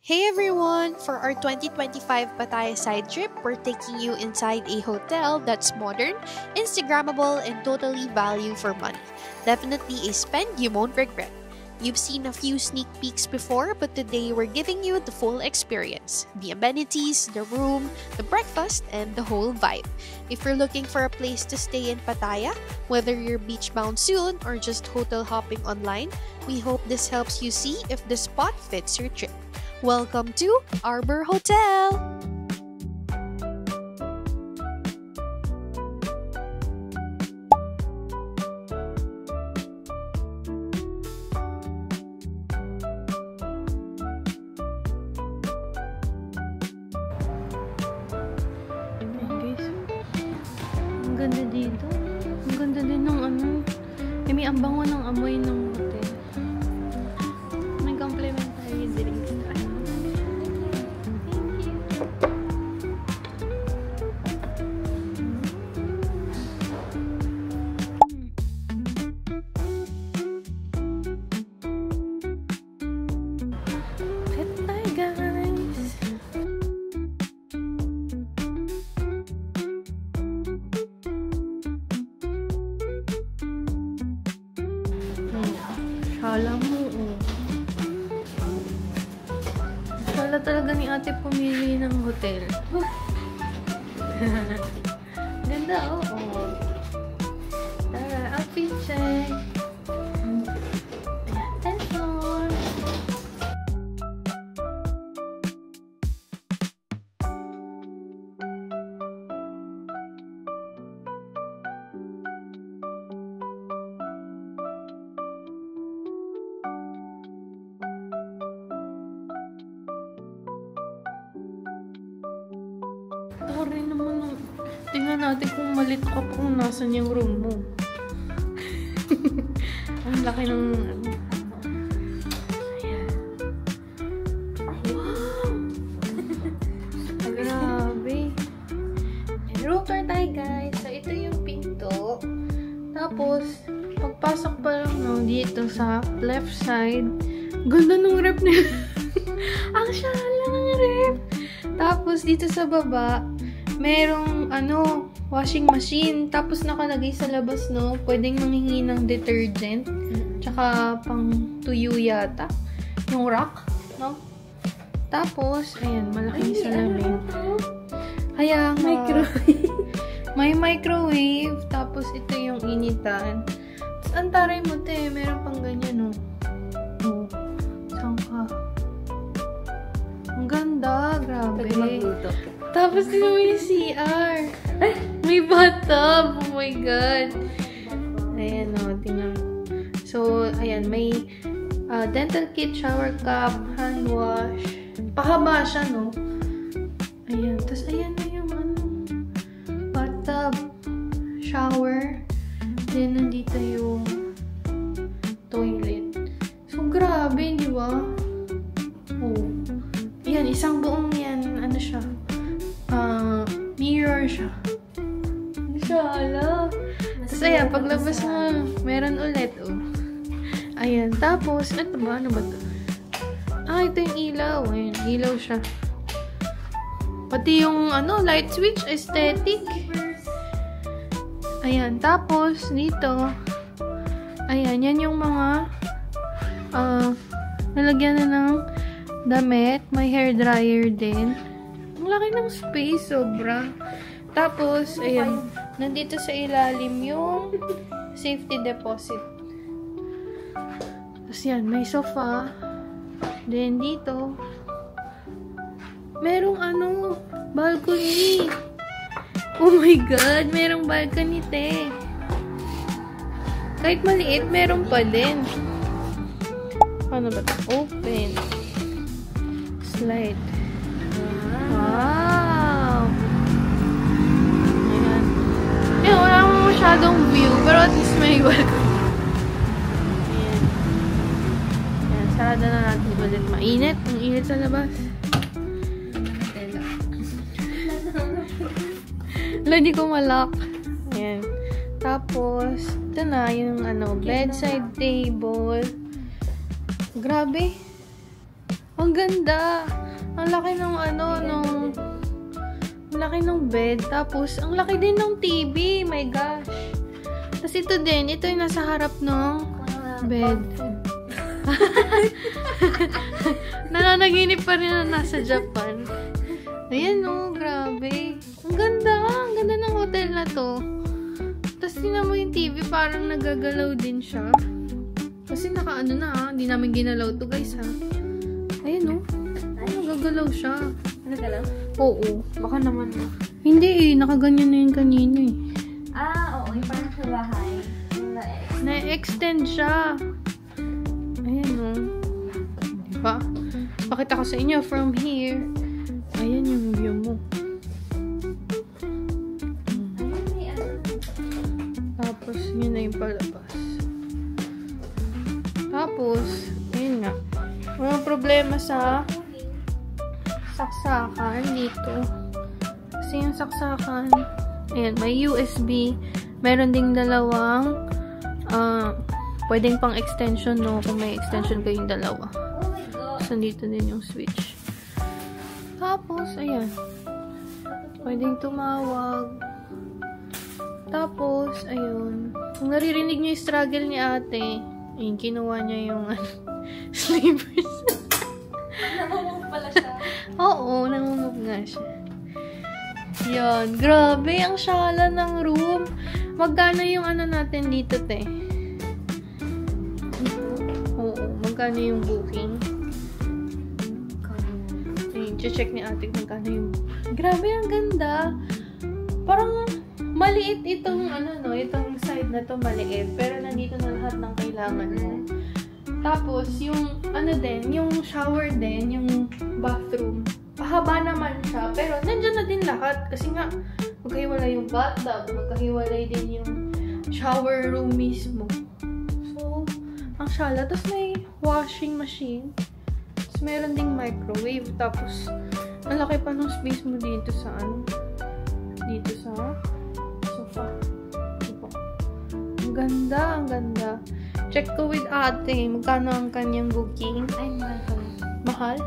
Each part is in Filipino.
Hey everyone! For our 2025 Pattaya side trip, we're taking you inside a hotel that's modern, Instagrammable, and totally value for money. Definitely a spend you won't regret. You've seen a few sneak peeks before, but today we're giving you the full experience. The amenities, the room, the breakfast, and the whole vibe. If you're looking for a place to stay in Pattaya, whether you're beach bound soon or just hotel hopping online, we hope this helps you see if the spot fits your trip. Welcome to Arbor Hotel! Ang ganda dito. Ang ganda din ng ano. May ang bango ng amoy ng hotel. May complimentary drinks tayo. Thank you. Bakit tayo, guys? Shala mo, oh. Shala talaga ni ate pumili ng hotel. Ganda, oh. Tara, outfit check. Attention. Sorry naman. Tingnan natin kung malit ka pa kung nasan yung room mo. Ang laki ng... Ayan. Wow! Grabe. Room tour tayo, guys. So, ito yung pinto. Tapos, pagpasok pa lang dito sa left side, ganda ng rep na yun. Ang shala ng rep. Tapos, dito sa baba, merong, washing machine. Tapos, nakalagay sa labas, pwedeng manghingi ng detergent. Tsaka, pang tuyo yata. Yung rack, Tapos, ayan, malaking salamin. Kaya, may microwave. Tapos, ito yung initan. Tapos, antaray mo, meron pang ganyan, Oh, saan ka? Ang ganda, grabe. Tapos din mo yung CR. May bathtub. Oh my God. Ayan, tingnan. So, ayan, may dental kit, shower cap, hand wash. Pahaba siya, Ayan. Tapos, ayan na yung bathtub, shower. Then, nandito yung toilet. So, grabe, di ba? Oh. Yan, isang buong yan, siya, mirror siya. Shala. Tapos, ayan, paglabas na, meron ulit, Ayan, tapos, ito ba? Ano ba ito? Ito yung ilaw. Ayan, ilaw siya. Pati yung, light switch, aesthetic. Ayan, tapos, dito, ayan, yan yung mga, nalagyan na ng damit. May hair dryer din. Ang laki ng space, sobra. Tapos, ayan, nandito sa ilalim yung safety deposit. Tapos yan, may sofa. Then, dito, merong balcony. Oh my God, merong balcony, Kahit maliit, meron pa din. Ano ba ito? Open. Slide. Wow! Ayan. Ayan, wala mo masyadong view, pero at least may welcome. Ayan. Ayan, sarada na natin ulit. Mainit. Ang init sa labas. Wala, di ko malak. Ayan. Tapos, ito na yung bedside table. Grabe. Ang ganda. Ang laki ng ano, ang laki ng bed. Tapos, ang laki din ng TV. My gosh. Tapos ito din. Ito yung nasa harap ng bed. Nananaginip pa rin na nasa Japan. Ayan o, grabe. Ang ganda. Ang ganda ng hotel na to. Tapos tingnan mo yung TV. Parang nagagalaw din siya. Kasi nakaano na ha. Hindi namin ginalaw to guys ha. Ayan o. Nagagalaw siya. Nagagalaw? Oo. Baka naman. Hindi eh. Nakaganyan na yun kanina eh. Oo. Yung parang sa bahay. Na-extend siya. Ayan o. Diba? Pakita ko sa inyo from here. Ayan yung view mo. Tapos, yun na yung palabas. Tapos, ayun nga. Mga problema sa saksakan dito. Kasi yung saksakan, ayan, may USB. Meron ding dalawang pwedeng pang extension, no? Kung may extension kayong dalawa. Oh my God. So, dito din yung switch. Tapos, ayan. Pwedeng tumawag. Tapos, ayun. Kung naririnig nyo yung struggle ni ate, ayun, kinuha niya yung sleepers. Namumove pala siya. Oo, namumove nga siya. Yan. Grabe, ang syala ng room. Magkano yung ano natin dito, te? Oo, magkano yung booking? Ayun, check ni ate kung magkano yung booking. Grabe, ang ganda. Parang maliit itong ano no, itong side na to maliit, pero nandito na lahat ng kailangan mo. Tapos yung ano din, yung shower din, yung bathroom. Pahaba naman siya, pero nandiyan na din lahat kasi nga magkahiwalay yung bathtub, magkahiwalay din yung shower room mismo. So, ang syala. Tapos may washing machine. Tapos meron ding microwave. Tapos, ang laki pa ng space mo dito sa ano, dito sa sofa. Diba? Ang ganda, ang ganda. Check ko with ate. Magkano ang kanyang booking? Ay, mahal ka na. Mahal?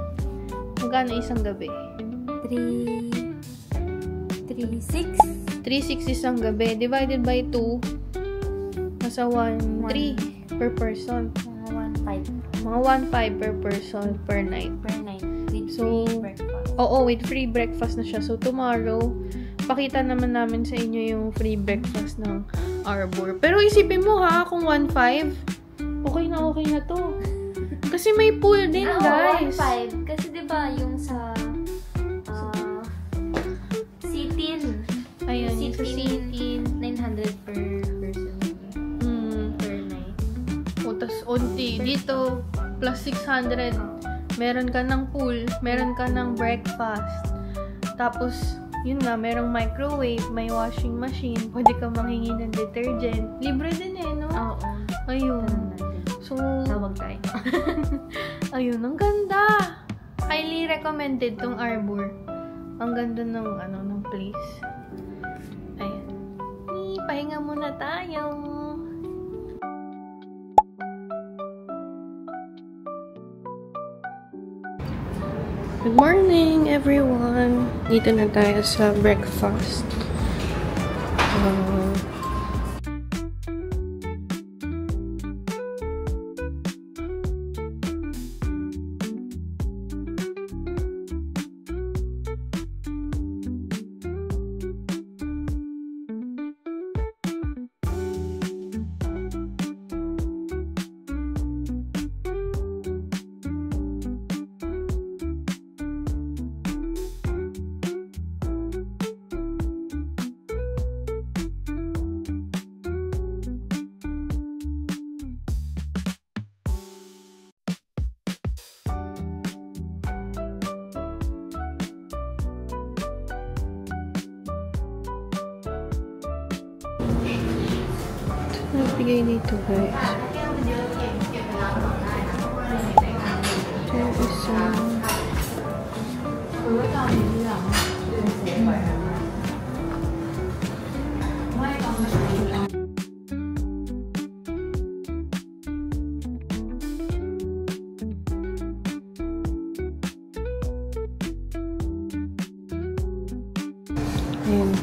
Magkano isang gabi? 3,600. 3,600 isang gabi. Divided by 2. Nasa 1,300 per person. Mga 1,500 Mga 1,500 per person per night. per night. With So, free breakfast. Oo, with free breakfast na siya. So, tomorrow, pakita naman namin sa inyo yung free breakfast ng Arbor. Pero isipin mo ha, kung 1,500, okay na to. Kasi may pool din, guys. 1,500. Kasi diba yung sa Sitin. Ayun, yung sa Sitin, 900 per person. Per night. O, tas onti. Dito, plus 600. Meron ka ng pool. Meron ka ng breakfast. Tapos, yun nga, merong microwave, may washing machine, pwede ka manghingi ng detergent. Libre din eh, no? Oo. Ayun. So, Tawag tayo. ayun, ang ganda. Highly recommended tong Arbor. Ang ganda ng, ng place. Ayan. Pahinga muna tayo. Good morning, everyone. Dito na tayo sa breakfast. Nagbigay dito, guys. Ito isang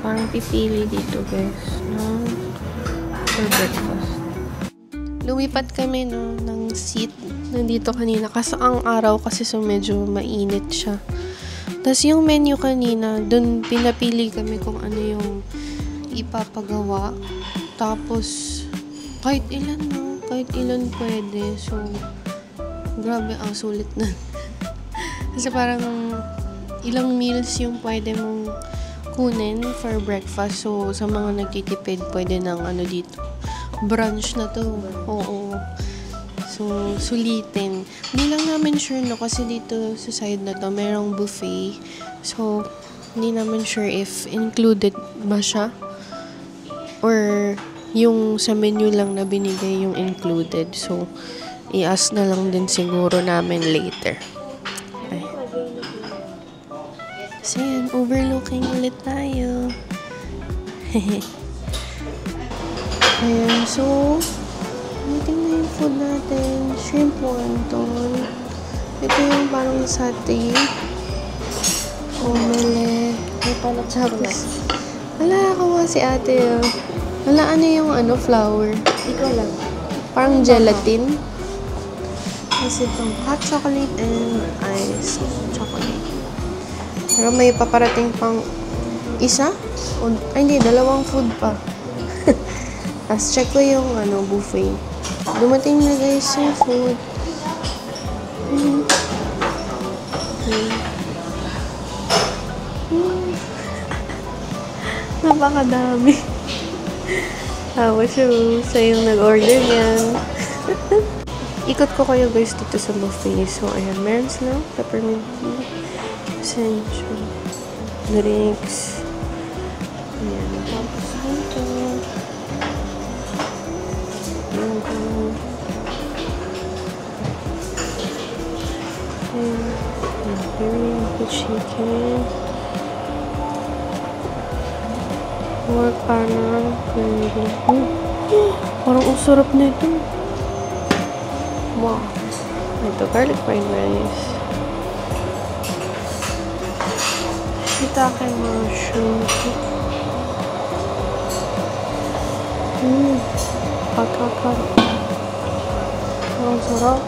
parang pipili dito guys for breakfast. Lumipat kami ng seat nandito kanina kasi ang araw kasi so medyo mainit siya. Tapos yung menu kanina, dun pinapili kami kung ano yung ipapagawa. Tapos kahit ilan pwede. So grabe ang sulit na. Kasi parang ilang meals yung pwede mong kunin for breakfast. So sa mga nagtitipid, pwede ng ano dito. Brunch na to. Oo. So, sulitin. Hindi lang namin sure no kasi dito sa side na to merong buffet. So, hindi namin sure if included ba siya or yung sa menu lang na binigay yung included. So, i-ask na lang din siguro namin later. Okay. So, yan. Overlooking ulit tayo. Ayan. So, meeting na yung food natin. Shrimp wonton. Ito yung parang satay. Omelette. May panak tapos. Wala, kawa si ate. Wala, ano yung flour? Ikaw lang. Parang gelatin. Kasi itong hot chocolate and iced chocolate. Pero may paparating pang isa? Ay, hindi. Dalawang food pa. Tapos check ko yung buffet. Dumating na guys yung food. Okay. Napakadami. Tapos siya yung nag-order niyan. Ikot ko kayo guys dito sa buffet. So, ayan. Meron sila. Peppermint tea. Essential. Drinks. Ayan. Tapos ito. The chicken, pork panang curry. Parang ang sarap nito. Wow. Ito, garlic fried rice. Shiitake mushroom. Hot. Ang sarap.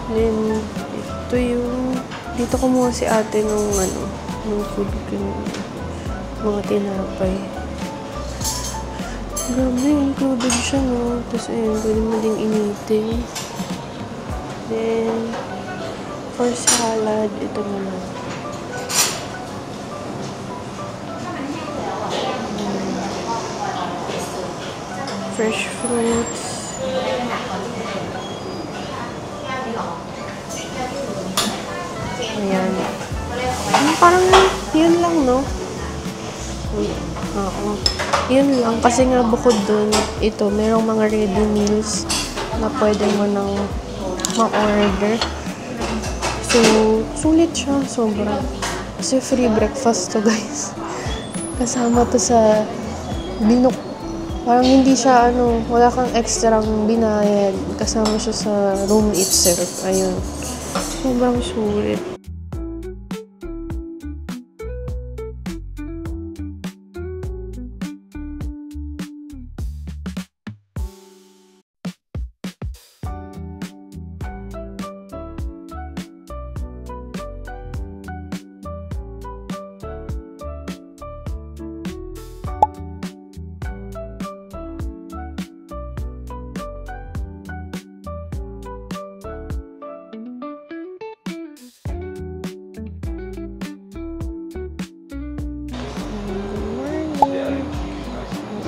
Then, ito yung dito kumuha si ate nung food ko, mga tinapay. Grabe, included siya, no? Tapos, ayun, pwede mo ding initin. Then, for salad, ito naman. Fresh fruits. Ayan. Parang yun lang, no? Oo. Yun lang. Kasi nga bukod dun, ito, merong mga ready meals na pwede mo nang ma-order. So, sulit siya. Sobra. Kasi free breakfast to, guys. Kasama to sa binuk. Parang hindi siya, wala kang extrang binayad. Kasama siya sa room itself. Ayun. Sobrang sulit.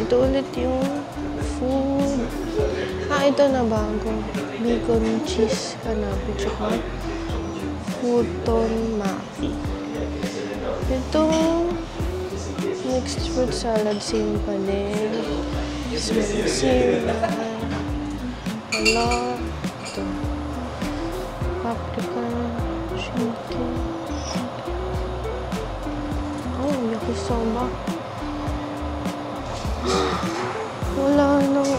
Ito ulit yung food. Ito na bago. Bacon cheese kanabe tsaka futon maki. Ito mixed fruit salad, same pa din. Same na. Wala. Ito. Paprika. Chicken. Oh, yakisoba. Wala nang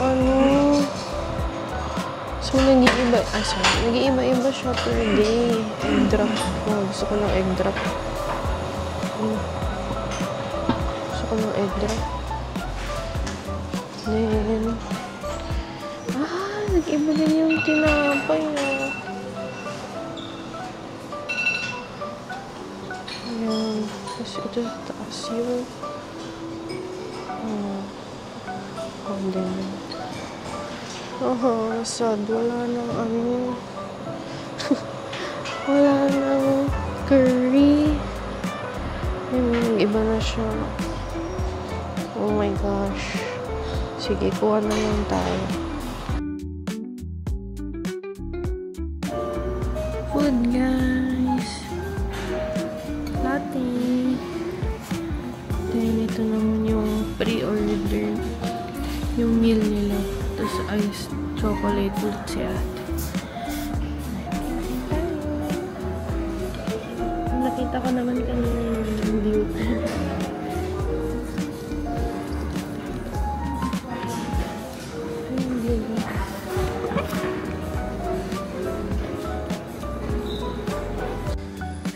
So, nag-iiba-iba siya per day. Egg drop. Oh, gusto ko ng egg drop. ako ng egg drop. Then, nag-iba din yung tinapay, oh. Ayan. Kasi ito sa taas yung condiment. Sad. Wala nang ano. Wala nang curry. Iba na siya. Oh my gosh. Sige, kuha na lang tayo. Food, guys. Latte. Then, ito naman yung pre-order. Yung meal nila. Tapos, iced chocolate latte. Nakita ko naman kanina yung view.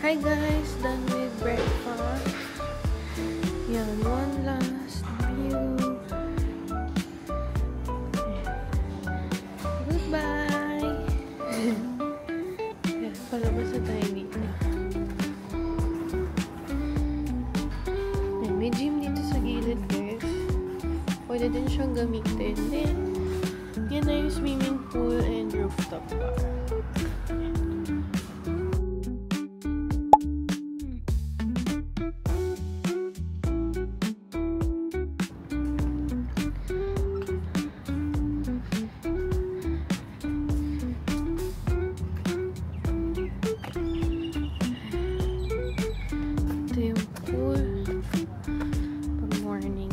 Hi guys! Done with breakfast. Yan, one last view. Goodbye! Yan, palabas na tayo dito. Yan, may gym dito sa gilid guys. Pwede din siyang gamitin. Then, yan na yung swimming pool and rooftop bar. Ito yung pool pag morning.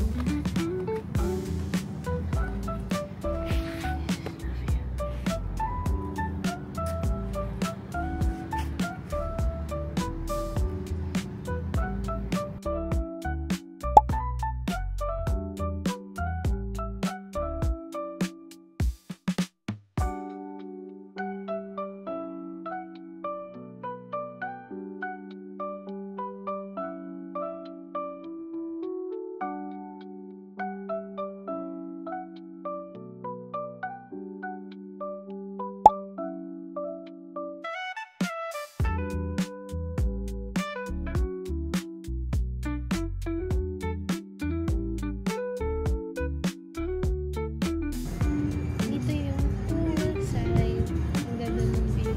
Dito yung pool side. Ang ganda ng view.